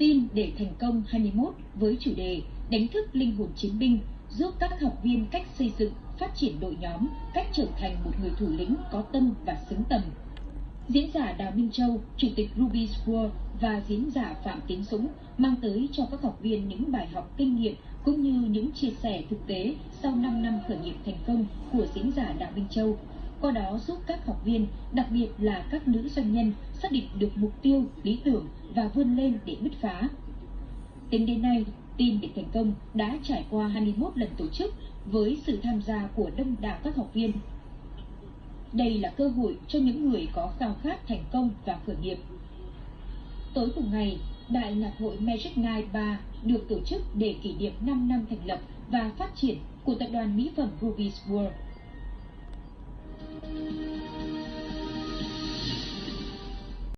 Tin để thành công 21 với chủ đề đánh thức linh hồn chiến binh, giúp các học viên cách xây dựng, phát triển đội nhóm, cách trở thành một người thủ lĩnh có tâm và xứng tầm. Diễn giả Đào Minh Châu, Chủ tịch Ruby School và diễn giả Phạm Tiến Dũng mang tới cho các học viên những bài học kinh nghiệm cũng như những chia sẻ thực tế sau 5 năm khởi nghiệp thành công của diễn giả Đào Minh Châu. Qua đó giúp các học viên, đặc biệt là các nữ doanh nhân, xác định được mục tiêu, lý tưởng và vươn lên để bứt phá. Tính đến nay, Tin để thành công đã trải qua 21 lần tổ chức với sự tham gia của đông đảo các học viên. Đây là cơ hội cho những người có khao khát thành công và khởi nghiệp. Tối cùng ngày, Đại nhạc hội Magic Night 3 được tổ chức để kỷ niệm 5 năm thành lập và phát triển của tập đoàn mỹ phẩm Ruby World.